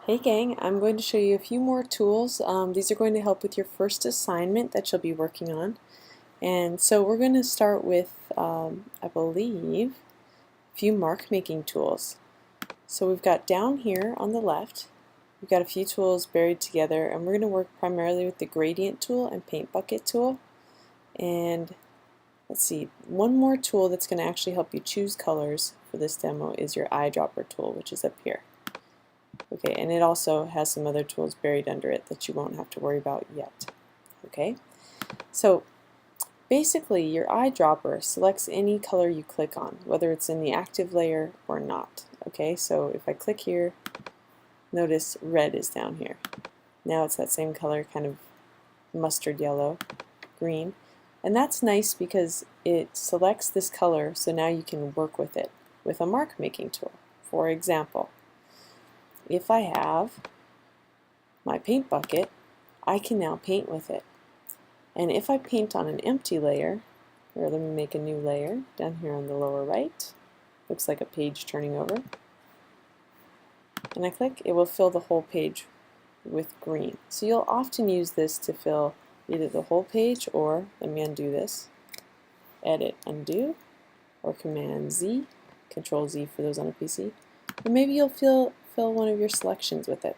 Hey gang, I'm going to show you a few more tools. These are going to help with your first assignment that you'll be working on. And so we're going to start with, I believe, a few mark making tools. So we've got down here on the left, we've got a few tools buried together, and we're going to work primarily with the gradient tool and paint bucket tool. And let's see, one more tool that's going to actually help you choose colors for this demo is your eyedropper tool, which is up here. Okay, and it also has some other tools buried under it that you won't have to worry about yet. Okay, so basically your eyedropper selects any color you click on, whether it's in the active layer or not. Okay, so if I click here, notice red is down here. Now it's that same color, kind of mustard yellow, green, and that's nice because it selects this color so now you can work with it with a mark making tool. For example, if I have my paint bucket, I can now paint with it. And if I paint on an empty layer, or let me make a new layer down here on the lower right, looks like a page turning over, and I click, it will fill the whole page with green. So you'll often use this to fill either the whole page, or let me undo this, edit, undo, or Command Z, Control Z for those on a PC, or maybe you'll fill one of your selections with it.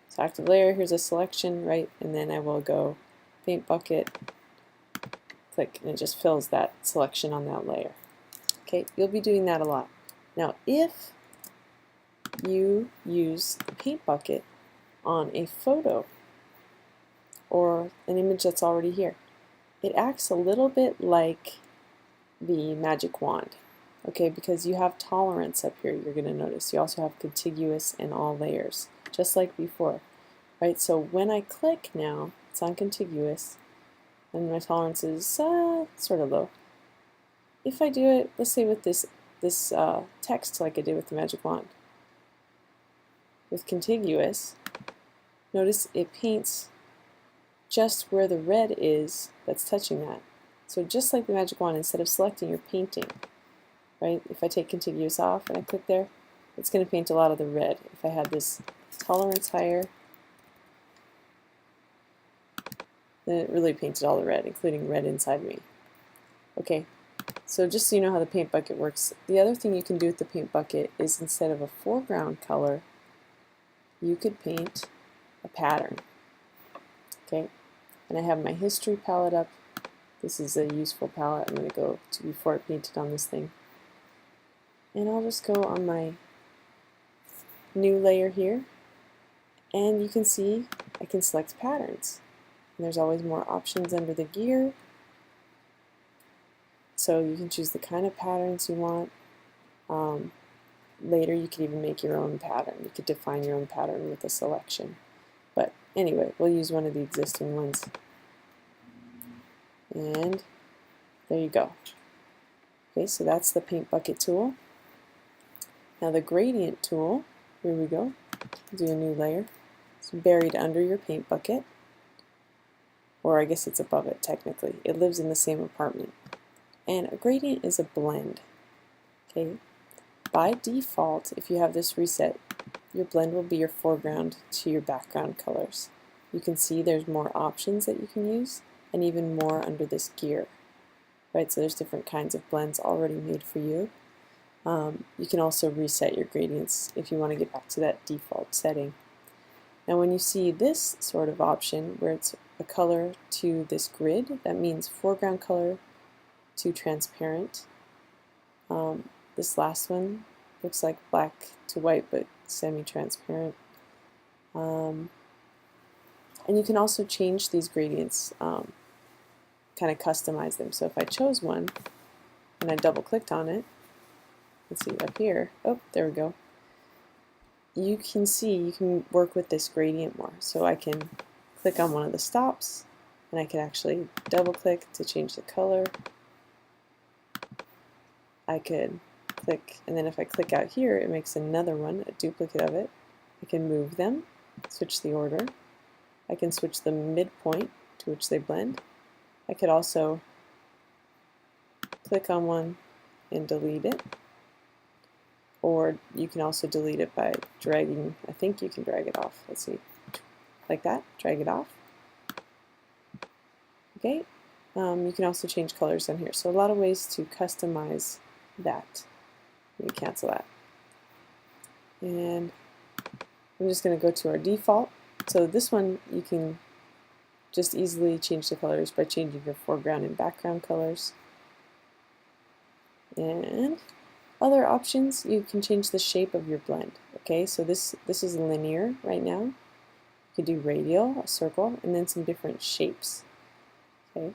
So active layer, here's a selection, right, and then I will go paint bucket, click, and it just fills that selection on that layer. Okay, you'll be doing that a lot. Now if you use the paint bucket on a photo or an image that's already here, it acts a little bit like the magic wand. Okay, because you have tolerance up here, you're going to notice. You also have contiguous and all layers, just like before. Right, so when I click now, it's on contiguous, and my tolerance is sort of low. If I do it, let's say with this text like I did with the magic wand, with contiguous, notice it paints just where the red is that's touching that. So just like the magic wand, instead of selecting, you're painting. Right? If I take contiguous off and I click there, it's going to paint a lot of the red. If I had this tolerance higher, then it really painted all the red, including red inside me. Okay, so just so you know how the paint bucket works, the other thing you can do with the paint bucket is instead of a foreground color, you could paint a pattern. Okay, and I have my history palette up. This is a useful palette I'm going to go to before I painted on this thing. And I'll just go on my new layer here, and you can see I can select patterns. And there's always more options under the gear, so you can choose the kind of patterns you want. Later you could even make your own pattern. You could define your own pattern with a selection. But anyway, we'll use one of the existing ones. And there you go. Okay, so that's the paint bucket tool. Now the gradient tool, here we go, do a new layer. It's buried under your paint bucket, or I guess it's above it technically. It lives in the same apartment. And a gradient is a blend. Okay, by default, if you have this reset, your blend will be your foreground to your background colors. You can see there's more options that you can use, and even more under this gear. Right, so there's different kinds of blends already made for you. You can also reset your gradients if you want to get back to that default setting. Now when you see this sort of option where it's a color to this grid, that means foreground color to transparent. This last one looks like black to white but semi-transparent. And you can also change these gradients, kind of customize them. So if I chose one and I double clicked on it, let's see up here, oh there we go, you can see you can work with this gradient more. So I can click on one of the stops and I can actually double click to change the color. I could click, and then if I click out here it makes another one, a duplicate of it. I can move them, switch the order. I can switch the midpoint to which they blend. I could also click on one and delete it. or you can also delete it by dragging. I think you can drag it off. Let's see, like that, drag it off. Okay, you can also change colors on here. So a lot of ways to customize that. Let me cancel that. And I'm just going to go to our default. So this one you can just easily change the colors by changing your foreground and background colors. And other options, you can change the shape of your blend. Okay, so this is linear right now. You could do radial, a circle, and then some different shapes. Okay,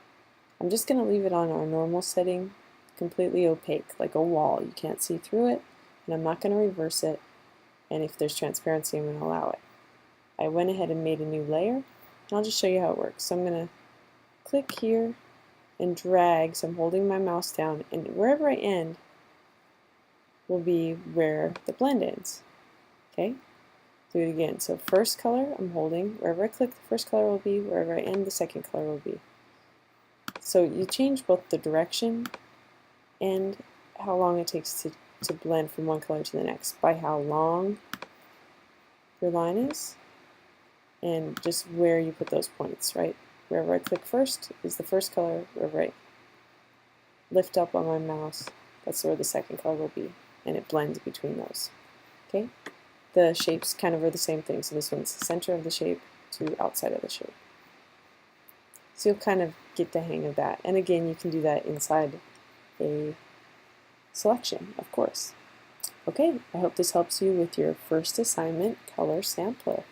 I'm just going to leave it on our normal setting, completely opaque, like a wall. You can't see through it, and I'm not going to reverse it. And if there's transparency, I'm going to allow it. I went ahead and made a new layer, and I'll just show you how it works. So I'm going to click here and drag, so I'm holding my mouse down, and wherever I end will be where the blend ends. Okay? Do it again. So first color I'm holding, wherever I click the first color will be, wherever I end the second color will be. So you change both the direction and how long it takes to blend from one color to the next by how long your line is and just where you put those points, right? Wherever I click first is the first color, wherever I lift up on my mouse, that's where the second color will be, and it blends between those. Okay? The shapes kind of are the same thing, so this one's the center of the shape to outside of the shape. So you'll kind of get the hang of that. And again, you can do that inside a selection, of course. Okay, I hope this helps you with your first assignment color sampler.